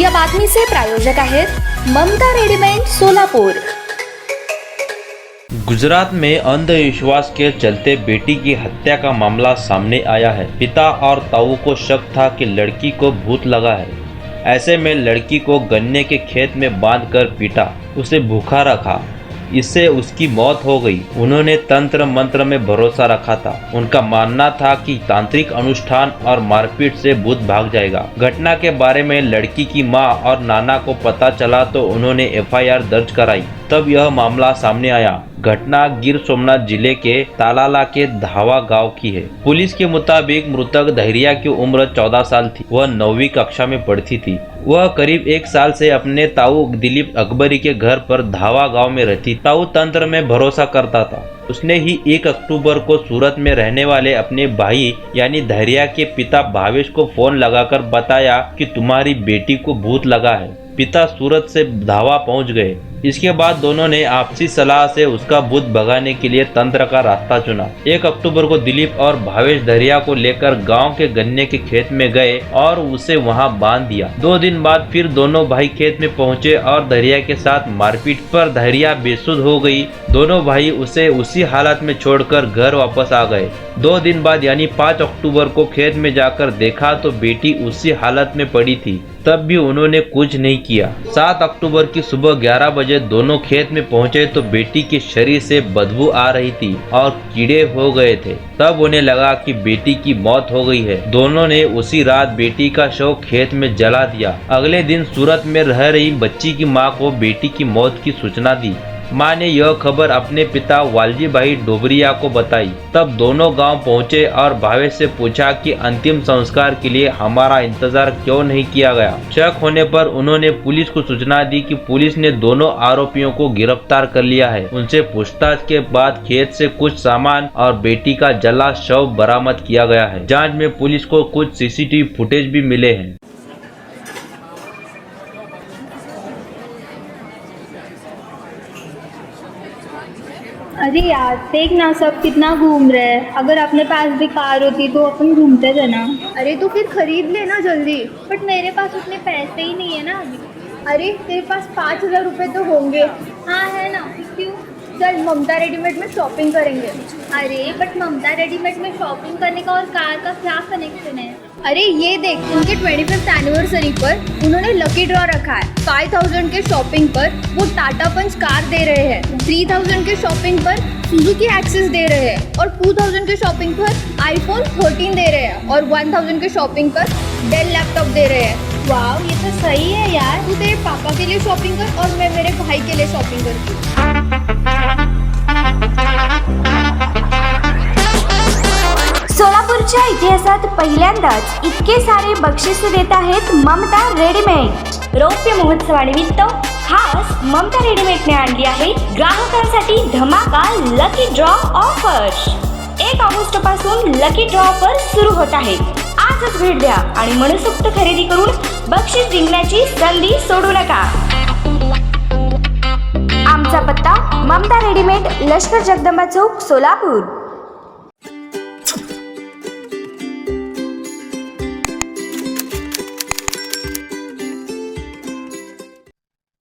या बातमीचे प्रायोजक आहेत ममता रेडीमेड सोलापुर। गुजरात में अंधविश्वास के चलते बेटी की हत्या का मामला सामने आया है। पिता और ताऊ को शक था कि लड़की को भूत लगा है। ऐसे में लड़की को गन्ने के खेत में बांधकर पीटा, उसे भूखा रखा, इससे उसकी मौत हो गई। उन्होंने तंत्र मंत्र में भरोसा रखा था। उनका मानना था कि तांत्रिक अनुष्ठान और मारपीट से भूत भाग जाएगा। घटना के बारे में लड़की की मां और नाना को पता चला तो उन्होंने एफआईआर दर्ज कराई। तब यह मामला सामने आया। घटना गिर सोमनाथ जिले के तालाला के धावा गांव की है। पुलिस के मुताबिक मृतक धैर्या की उम्र 14 साल थी। वह 9वीं कक्षा में पढ़ती थी। वह करीब 1 साल से अपने ताऊ दिलीप अकबरी के घर पर धावा गांव में रहती। ताऊ तंत्र में भरोसा करता था। उसने ही 1 अक्टूबर को सूरत में रहने वाले अपने भाई यानी धैर्या के पिता भावेश को फोन लगाकर बताया कि तुम्हारी बेटी को भूत लगा है। पिता सूरत से धावा पहुंच गए। इसके बाद दोनों ने आपसी सलाह से उसका भूत भगाने के लिए तंत्र का रास्ता चुना। 1 अक्टूबर को दिलीप और भावेश धैर्या को लेकर गांव के गन्ने के खेत में गए और उसे वहां बांध दिया। 2 दिन बाद फिर दोनों भाई खेत में पहुंचे और धैर्या के साथ मारपीट पर धैर्या बेसुध हो गई। दोनों भाई उसे उसी हालत में छोड़कर घर वापस आ गए। 2 दिन बाद यानी 5 अक्टूबर को खेत में जाकर देखा तो बेटी उसी हालत में पड़ी थी। तब भी उन्होंने कुछ नहीं किया। 7 अक्टूबर की सुबह 11 बजे दोनों खेत में पहुंचे तो बेटी के शरीर से बदबू आ रही थी और कीड़े हो गए थे। तब उन्हें लगा कि बेटी की मौत हो गई है। दोनों ने उसी रात बेटी का शव खेत में जला दिया। अगले दिन सूरत में रह रही बच्ची की मां को बेटी की मौत की सूचना दी। मां ने यह खबर अपने पिता वालजी भाई डोबरिया को बताई। तब दोनों गांव पहुंचे और भावेश से पूछा कि अंतिम संस्कार के लिए हमारा इंतजार क्यों नहीं किया गया। शक होने पर उन्होंने पुलिस को सूचना दी कि पुलिस ने दोनों आरोपियों को गिरफ्तार कर लिया है। उनसे पूछताछ के बाद खेत से कुछ सामान और बेटी का जला शव बरामद किया गया है। जांच में पुलिस को कुछ सीसीटीवी फुटेज भी मिले हैं। अरे यार देख ना, सब कितना घूम रहे हैं। अगर अपने पास भी कार होती तो अपन घूमते थे ना। अरे तो फिर खरीद लेना जल्दी। बट मेरे पास उतने पैसे ही नहीं है ना अभी। अरे तेरे पास 5,000 रुपये तो होंगे। हाँ है ना। क्यों? चल ममता रेडीमेड में शॉपिंग करेंगे। अरे बट ममता रेडीमेड में शॉपिंग करने का और कार का क्या कनेक्शन है? अरे ये देख, उनके 25th एनिवर्सरी पर उन्होंने लकी ड्रॉ रखा है। 5,000 के शॉपिंग पर वो टाटा पंच कार दे रहे हैं, 3,000 के शॉपिंग पर सुजुकी एक्सेस दे रहे हैं और 2,000 के शॉपिंग पर iPhone 13 दे रहे हैं और 1,000 के शॉपिंग पर डेल लैपटॉप दे रहे हैं। वाह, ये तो सही है यार। तू तेरे पापा के लिए शॉपिंग कर और मैं मेरे भाई के लिए शॉपिंग करती हूँ। सोलापूरच्या इतिहासात पहिल्यांदाच इतके सारे बक्षीस देत आहेत ममता रेडीमेड। रौप्य महोत्सवानिमित्त खास ममता रेडीमेडने आणली आहे ग्राहकांसाठी धमाका लकी ड्रॉ ऑफर। 1 ऑगस्ट पासून लकी ड्रॉ ऑफर सुरू होत आहे। आजच भेट द्या आणि मनसोक्त खरेदी करून बक्षीस जिंकण्याची संधी सोडू नका। आमचा पत्ता ममता रेडीमेड, लष्कर जगदंबा चौक, सोलापूर।